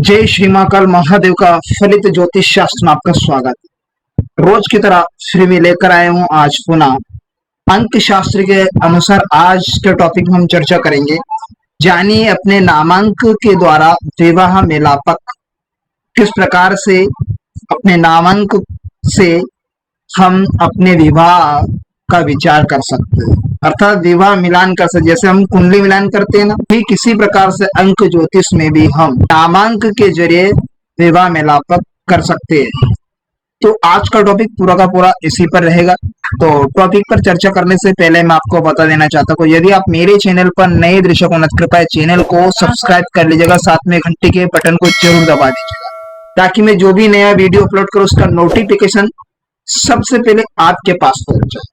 जय श्री महाकाल महादेव का फलित ज्योतिष शास्त्र में आपका स्वागत है। रोज की तरह श्री में लेकर आए हूं आज पुनः अंक शास्त्र के अनुसार आज के टॉपिक में हम चर्चा करेंगे। जानिए अपने नामांक के द्वारा विवाह मेलापक किस प्रकार से अपने नामांक से हम अपने विवाह का विचार कर सकते हैं, अर्थात विवाह मिलान कर सकते। जैसे हम कुंडली मिलान करते हैं ना, ठीक किसी प्रकार से अंक ज्योतिष में भी हम नामांक के जरिए विवाह मेलापक कर सकते हैं। तो आज का टॉपिक पूरा का पूरा इसी पर रहेगा। तो टॉपिक पर चर्चा करने से पहले मैं आपको बता देना चाहता हूँ, यदि आप मेरे चैनल पर नए दर्शक हो, कृपया चैनल को सब्सक्राइब कर लीजिएगा, साथ में घंटी के बटन को जरूर दबा दीजिएगा ताकि मैं जो भी नया वीडियो अपलोड करूँ उसका नोटिफिकेशन सबसे पहले आपके पास पहुंच जाए।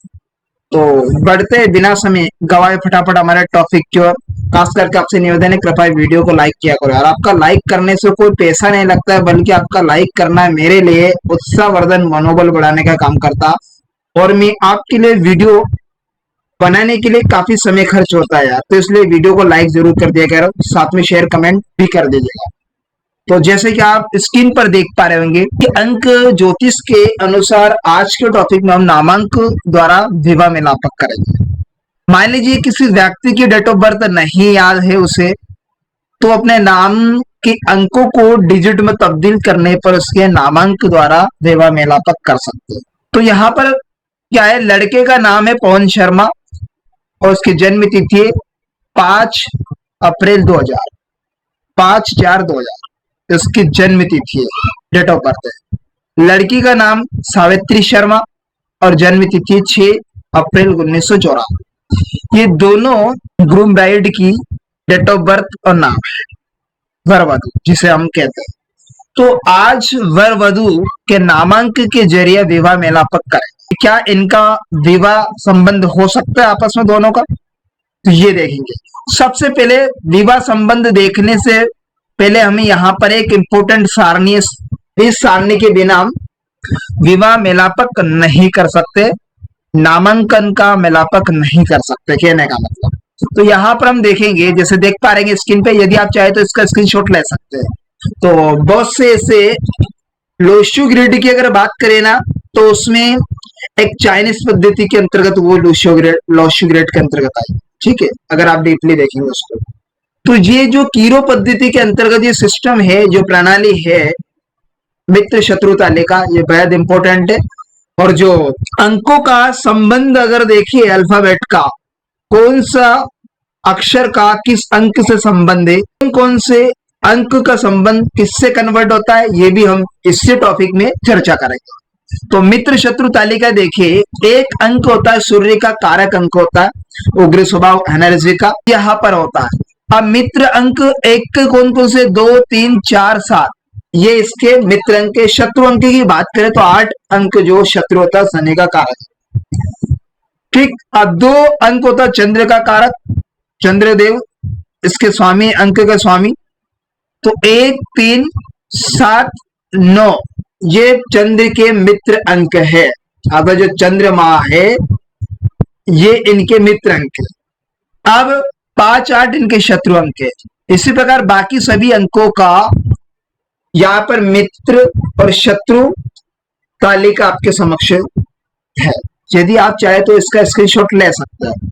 तो बढ़ते बिना समय गवाए फटाफट हमारे टॉपिक की ओर। खास करके आपसे निवेदन है, कृपया वीडियो को लाइक किया करो। और आपका लाइक करने से कोई पैसा नहीं लगता है, बल्कि आपका लाइक करना मेरे लिए उत्साहवर्धन मनोबल बढ़ाने का काम करता। और मैं आपके लिए वीडियो बनाने के लिए काफी समय खर्च होता है यार, तो इसलिए वीडियो को लाइक जरूर कर दिया करो, साथ में शेयर कमेंट भी कर दीजिएगा। तो जैसे कि आप स्क्रीन पर देख पा रहे होंगे कि अंक ज्योतिष के अनुसार आज के टॉपिक में हम नामांक द्वारा विवाह मेलापक करेंगे। मान लीजिए किसी व्यक्ति की डेट ऑफ बर्थ नहीं याद है उसे, तो अपने नाम के अंकों को डिजिट में तब्दील करने पर उसके नामांक द्वारा विवाह मेलापक कर सकते हैं। तो यहाँ पर क्या है, लड़के का नाम है पवन शर्मा और उसकी जन्म तिथि है 5 अप्रैल 2000, 5/4/2000 इसकी जन्म तिथि है, डेट ऑफ बर्थ है। लड़की का नाम सावित्री शर्मा और जन्म तिथि 6 अप्रैल 1984। ये दोनों ग्रूम ब्राइड की डेट ऑफ बर्थ और नाम है, वर वधु जिसे हम कहते हैं। तो आज वर वधु के नामांक के जरिए विवाह मेलापक करें। क्या इनका विवाह संबंध हो सकता है आपस में दोनों का? तो ये देखेंगे। सबसे पहले विवाह संबंध देखने से पहले हमें यहाँ पर एक इंपोर्टेंट सारणी, इस सारणी के बिना हम विवाह मेलापक नहीं कर सकते, नामांकन का मेलापक नहीं कर सकते, कहने का मतलब। तो यहाँ पर हम देखेंगे, जैसे देख पा रहे हैं स्क्रीन पे, यदि आप चाहे तो इसका स्क्रीनशॉट ले सकते हैं। तो बहुत से ऐसे लोशु ग्रिड की अगर बात करें ना, तो उसमें एक चाइनीज पद्धति के अंतर्गत वो लोशु ग्रिड के अंतर्गत आई, ठीक है, अगर आप डीपली देखेंगे उसको। तो ये जो कीरो पद्धति के अंतर्गत ये सिस्टम है, जो प्रणाली है मित्र शत्रु तालिका, ये बेहद इंपॉर्टेंट है। और जो अंकों का संबंध अगर देखिए, अल्फाबेट का कौन सा अक्षर का किस अंक से संबंध है, कौन से अंक का संबंध किससे कन्वर्ट होता है, ये भी हम इसी टॉपिक में चर्चा करेंगे। तो मित्र शत्रु तालिका देखिए, एक अंक होता है सूर्य का, कारक अंक होता है उग्र स्वभाव एनर्जी का, यहाँ पर होता है। अब मित्र अंक एक कौन कौन से, 2 3 4 7, ये इसके मित्र अंक के। शत्रु अंक की बात करें तो 8 अंक जो शत्रु होता है शनि का कारक, ठीक। अब 2 अंक होता है चंद्र का कारक, चंद्रदेव इसके स्वामी, अंक का स्वामी। तो 1 3 7 9 ये चंद्र के मित्र अंक है। अब जो चंद्रमा है ये इनके मित्र अंक है। अब 5 8 इनके शत्रु अंक है। इसी प्रकार बाकी सभी अंकों का यहाँ पर मित्र और शत्रु तालिका आपके समक्ष है। यदि आप चाहे तो इसका स्क्रीनशॉट ले सकते हैं,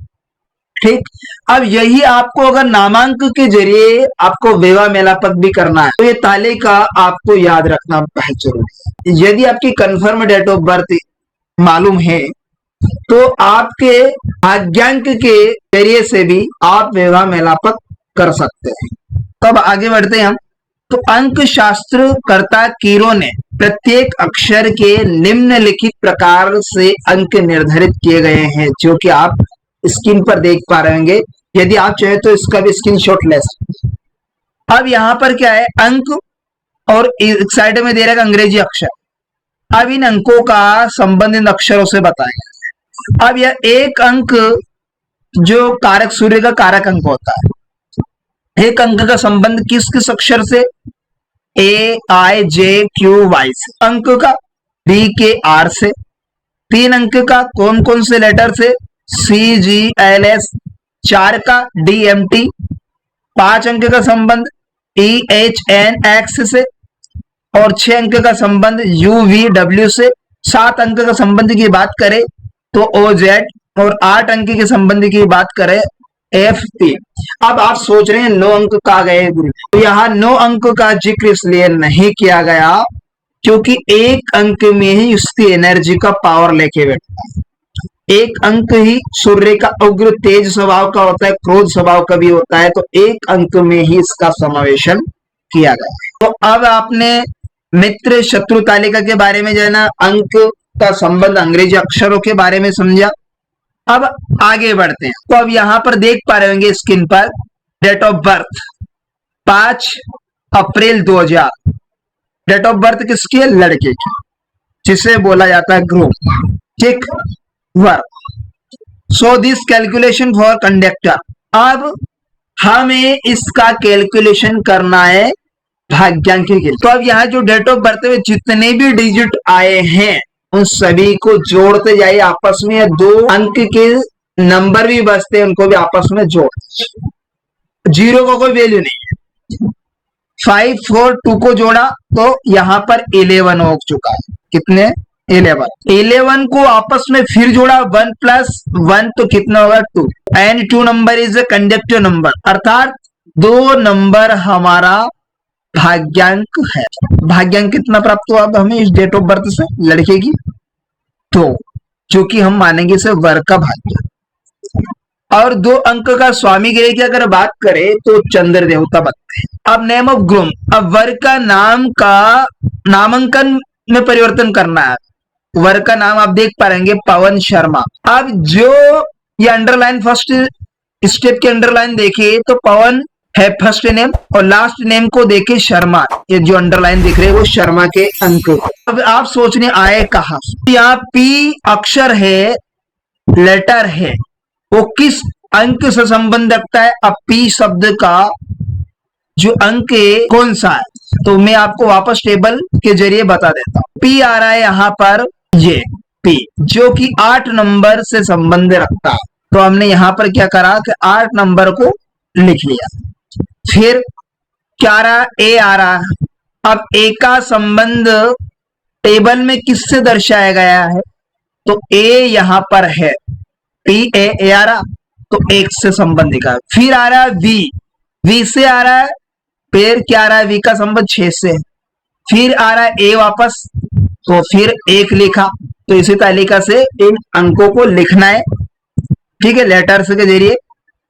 ठीक। अब यही आपको अगर नामांक के जरिए आपको विवाह मेलापक भी करना है, तो ये तालिका आपको याद रखना बहुत जरूरी है। यदि आपकी कंफर्म डेट ऑफ बर्थ मालूम है तो आपके भाग्यांक के जरिए से भी आप विवाह मेलापक कर सकते हैं। तब आगे बढ़ते हैं हम। तो अंक शास्त्र कर्ता कीरो ने प्रत्येक अक्षर के निम्नलिखित प्रकार से अंक निर्धारित किए गए हैं, जो कि आप स्क्रीन पर देख पा रहे होंगे। यदि आप चाहे तो इसका भी स्क्रीनशॉट ले सकते हैं। अब यहाँ पर क्या है, अंक और एक साइड में दे रहा है अंग्रेजी अक्षर। अब इन अंकों का संबंधित अक्षरों से बताएंगे। अब यह एक अंक जो कारक सूर्य का कारक अंक होता है, एक अंक का संबंध किस किस अक्षर से, ए आई जे क्यू वाई से, अंक का बी के आर से, 3 अंक का कौन कौन से लेटर से, सी जी एल एस, 4 का डी एम टी, 5 अंक का संबंध EHNX से, और 6 अंक का संबंध UVW से। 7 अंक का संबंध की बात करें तो OZ, और 8 अंक के संबंध की बात करें FP। अब आप सोच रहे हैं 9 अंक कहाँ गए गुरु? तो यहाँ 9 अंक का जिक्र इसलिए नहीं किया गया क्योंकि एक अंक में ही उसकी एनर्जी का पावर लेके बैठता है। एक अंक ही सूर्य का उग्र तेज स्वभाव का होता है, क्रोध स्वभाव का भी होता है, तो एक अंक में ही इसका समावेशन किया गया। तो अब आपने मित्र शत्रु तालिका के बारे में जो है ना, अंक का संबंध अंग्रेजी अक्षरों के बारे में समझा। अब आगे बढ़ते हैं। तो अब यहां पर देख पा रहे होंगे स्क्रीन पर date of birth 5 April 2000। Date of birth किसकी है? लड़के की, जिसे बोला जाता है ग्रुप, ठीक, work. So this calculation for conductor. अब हमें इसका कैलकुलेशन करना है भाग्यांक के लिए। तो अब यहाँ जो डेट ऑफ बर्थ में जितने भी डिजिट आए हैं उन सभी को जोड़ते जाइए आपस में। 2 अंक के नंबर भी बचते हैं, उनको भी आपस में जोड़, 0 का कोई वैल्यू नहीं है। 5 4 2 को जोड़ा तो यहाँ पर 11 हो चुका है। कितने? 11 को आपस में फिर जोड़ा 1 + 1 तो कितना होगा? 2। And 2 number is a conductive number, अर्थात 2 नंबर हमारा भाग्यांक है। भाग्यांक कितना प्राप्त हुआ अब हमें इस डेट ऑफ बर्थ से लड़के की? तो क्योंकि हम मानेंगे इसे वर्ग का भाग्य। और 2 अंक का स्वामी ग्रह की अगर बात करें तो चंद्र देवता बनते हैं। अब नेम ऑफ ग्रुम, अब वर्ग का नाम का नामांकन में परिवर्तन करना है। वर्ग का नाम आप देख पा रहेंगे पवन शर्मा। अब जो ये अंडरलाइन फर्स्ट स्टेप के अंडरलाइन देखिए तो पवन है फर्स्ट नेम, और लास्ट नेम को देखे शर्मा। ये जो अंडरलाइन दिख रहे हैं वो शर्मा के अंक। अब आप सोचने आए कहा, यहाँ P अक्षर है, लेटर है, वो किस अंक से संबंध रखता है? अब P शब्द का जो अंक है कौन सा है? तो मैं आपको वापस टेबल के जरिए बता देता हूं। P आ रहा है यहाँ पर, ये P जो कि 8 नंबर से संबंध रखता है। तो हमने यहाँ पर क्या करा कि 8 नंबर को लिख लिया। फिर क्या रहा? A आ रहा है। अब A का संबंध टेबल में किससे दर्शाया गया है? तो A यहां पर है, PA आ रहा, तो 1 से संबंध दिखा। फिर आ रहा है V से आ रहा है, फिर क्या आ रहा है? V का संबंध 6 से। फिर आ रहा है A वापस, तो फिर 1 लिखा। तो इसी तालिका से इन अंकों को लिखना है, ठीक है, लेटर्स के जरिए।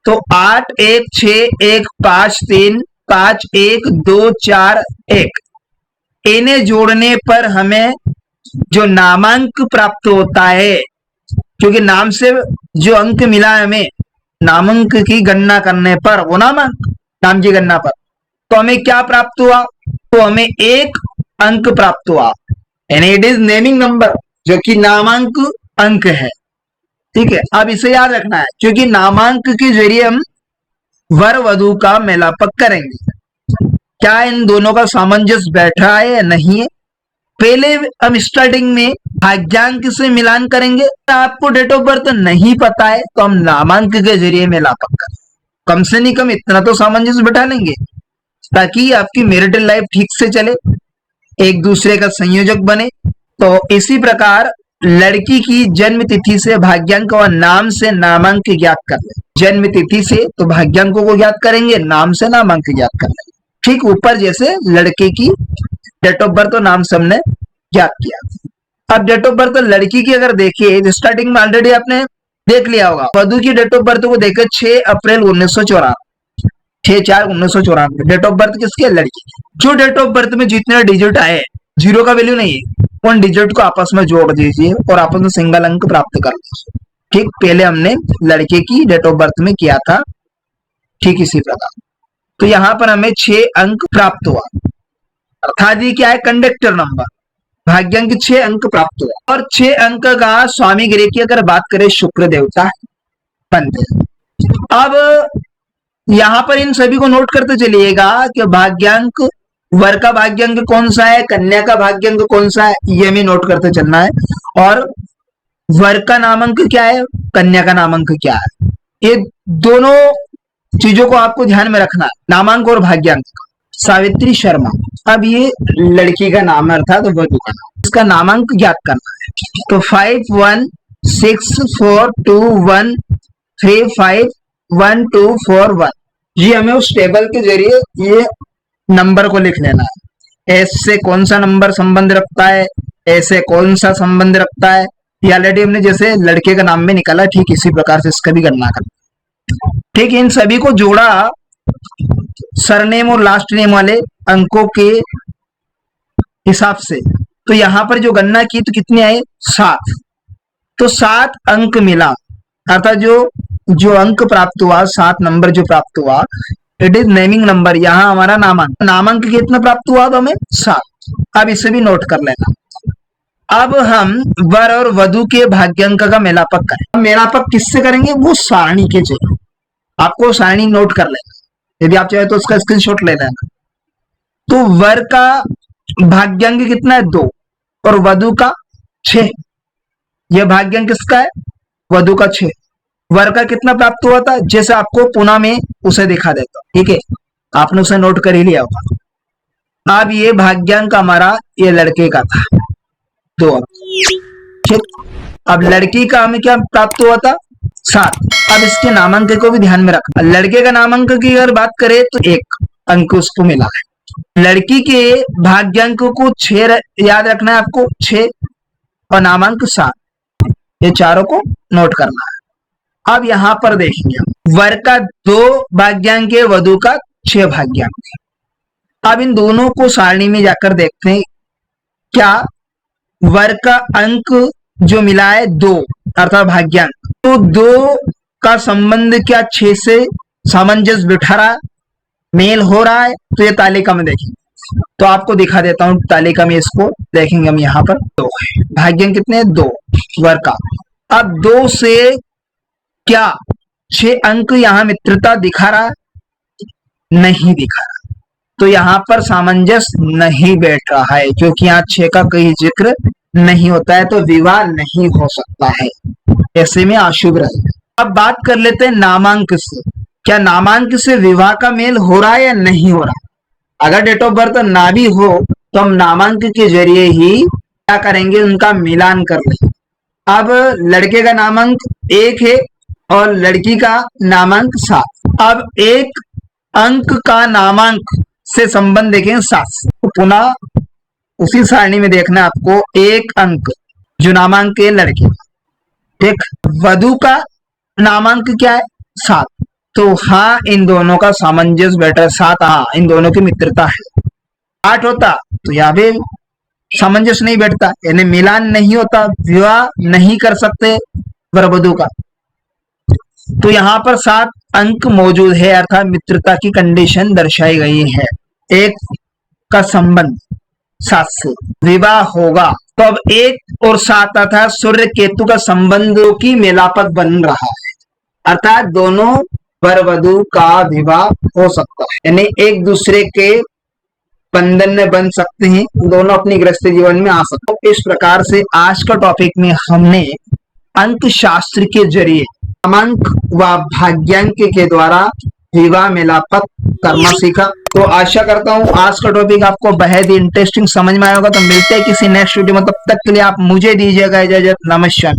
तो 8 1 6 1 5 3 5 1 2 4 1, इन्हें जोड़ने पर हमें जो नामांक प्राप्त होता है, क्योंकि नाम से जो अंक मिला है हमें, नामांक की गणना करने पर, वो नामांक नाम की गणना पर, तो हमें क्या प्राप्त हुआ? तो हमें 1 अंक प्राप्त हुआ, and it is naming number, जो कि नामांक अंक है, ठीक है। अब इसे याद रखना है, क्योंकि नामांक के जरिए हम वर वधु का मेलापक करेंगे। क्या इन दोनों का सामंजस्य बैठा है या नहीं है? पहले हम स्टार्टिंग में भाग्यांक से मिलान करेंगे। आपको डेट ऑफ बर्थ नहीं पता है तो हम नामांक के जरिए मेलापक करें, कम से नहीं कम इतना तो सामंजस्य बैठा लेंगे, ताकि आपकी मैरिटल लाइफ ठीक से चले, एक दूसरे का संयोजक बने। तो इसी प्रकार लड़की की जन्म तिथि से भाग्यांक और नाम से नामांक ज्ञात कर ले। जन्म तिथि से तो भाग्यांकों को ज्ञात करेंगे, नाम से नामांक ज्ञात कर लेंगे। ठीक ऊपर जैसे लड़के की डेट ऑफ बर्थ और नाम से हमने ज्ञात किया। अब डेट ऑफ बर्थ लड़की की अगर देखिए, स्टार्टिंग में ऑलरेडी आपने देख लिया होगा। वधु की डेट ऑफ बर्थ को देखे 6 अप्रैल 1994, 6/4/1994 डेट ऑफ बर्थ किसकी है? लड़की। जो डेट ऑफ बर्थ में जितने डिजिट आए, 0 का वैल्यू नहीं है, उन डिजिट को आपस में जोड़ दीजिए और आपस में सिंगल अंक प्राप्त कर लीजिए। ठीक, पहले हमने लड़के की डेट ऑफ बर्थ में किया था, ठीक इसी प्रकार। तो यहां पर हमें 6 अंक प्राप्त हुआ, अर्थात ये क्या है? कंडक्टर नंबर, भाग्यांक 6 अंक प्राप्त हुआ। और 6 अंक का स्वामी ग्रह की अगर बात करें, शुक्र देवता बनते हैं। अब यहां पर इन सभी को नोट करते चलिएगा कि भाग्यांक, वर का भाग्यांक कौन सा है, कन्या का भाग्यांक कौन सा है, ये हमें नोट करते चलना है। और वर का नामांक क्या है, कन्या का नामांक क्या है, ये दोनों चीजों को आपको ध्यान में रखना है, नामांक और भाग्यांक। सावित्री शर्मा। अब ये लड़की का नाम है अर्थात वधु का नाम, इसका नामांक ज्ञात करना है। तो 516421351241 ये हमें उस टेबल के जरिए ये नंबर को लिख लेना है। एस से कौन सा नंबर संबंध रखता है, ऐसे कौन सा संबंध रखता है, ये ऑलरेडी हमने जैसे लड़के का नाम में निकाला, ठीक इसी प्रकार से इसका भी गणना करना। ठीक, इन सभी को जोड़ा सरनेम और लास्ट नेम वाले अंकों के हिसाब से। तो यहां पर जो गणना की तो कितने आए, 7। तो 7 अंक मिला, अर्थात जो अंक प्राप्त हुआ, 7 नंबर जो प्राप्त हुआ, इट इज नेमिंग नंबर। यहाँ हमारा नामांक कितना प्राप्त हुआ तो हमें 7। अब इसे भी नोट कर लेना। अब हम वर और वधु के भाग्यांक का मेलापक करें। मेलापक किससे करेंगे, वो सारणी के जरिए। आपको सारणी नोट कर लेना, यदि आप चाहे तो उसका स्क्रीनशॉट ले लेना। तो वर का भाग्यांक कितना है, 2, और वधु का 6। यह भाग्यांक किसका है, वधु का 6। वर का कितना प्राप्त हुआ था, जैसे आपको पुनः में उसे दिखा देता, ठीक है, आपने उसे नोट कर ही लिया होगा। अब ये भाग्यांक हमारा ये लड़के का था 2, ठीक। अब लड़की का हमें क्या प्राप्त हुआ था, 7। अब इसके नामांक को भी ध्यान में रखना। लड़के का नामांक की अगर बात करें तो 1 अंक उसको मिला है। लड़की के भाग्यांक को 6 याद रखना है आपको, 6 और नामांक 7, ये चारों को नोट करना है। अब यहां पर देखेंगे वर का 2 भाग्यांक है, वधु का 6 भाग्यांक है। अब इन दोनों को सारणी में जाकर देखते हैं, क्या वर का अंक जो मिला है 2 अर्थात भाग्यांक, तो 2 का संबंध क्या 6 से सामंजस्य बिठा रहा, मेल हो रहा है। तो ये तालिका में देखेंगे, तो आपको दिखा देता हूं तालिका में, इसको देखेंगे हम। यहाँ पर 2 है, भाग्यांक कितने, 2 वर का। अब 2 से क्या 6 अंक यहाँ मित्रता दिखा रहा, नहीं दिखा रहा, तो यहाँ पर सामंजस्य नहीं बैठ रहा है, क्योंकि यहाँ 6 का कहीं जिक्र नहीं होता है, तो विवाह नहीं हो सकता है, ऐसे में अशुभ रहेगा। अब बात कर लेते हैं नामांक से, क्या नामांक से विवाह का मेल हो रहा है या नहीं हो रहा। अगर डेट ऑफ बर्थ ना भी हो तो हम नामांक के जरिए ही क्या करेंगे, उनका मिलान कर लेंगे। अब लड़के का नामांक 1 है और लड़की का नामांक 7। अब 1 अंक का नामांक से संबंध देखें 7, तो पुनः उसी सारणी में देखना आपको, 1 अंक जो नामांक है लड़के, ठीक। वधु का नामांक क्या है, 7, तो हाँ इन दोनों का सामंजस्य बैठा, 7, हाँ इन दोनों की मित्रता है। 8 होता तो यहाँ भी सामंजस्य नहीं बैठता, यानी मिलान नहीं होता, विवाह नहीं कर सकते वर वधु का। तो यहाँ पर 7 अंक मौजूद है, अर्थात मित्रता की कंडीशन दर्शाई गई है। 1 का संबंध 7 से विवाह होगा, तो अब 1 और 7 अर्थात सूर्य केतु का संबंधों की मेलापक बन रहा है, अर्थात दोनों वर वधु का विवाह हो सकता है, यानी एक दूसरे के बंधन में बन सकते हैं, दोनों अपनी गृहस्थ जीवन में आ सकते हैं। इस प्रकार से आज का टॉपिक में हमने अंक शास्त्र के जरिए नामांक व भाग्यांक के द्वारा विवाह मेलापक करना सीखा। तो आशा करता हूँ आज का टॉपिक आपको बेहद ही इंटरेस्टिंग समझ में आया होगा। तो मिलते हैं किसी नेक्स्ट वीडियो में, तब तक के लिए आप मुझे दीजिएगा इजाजत। नमस्कार।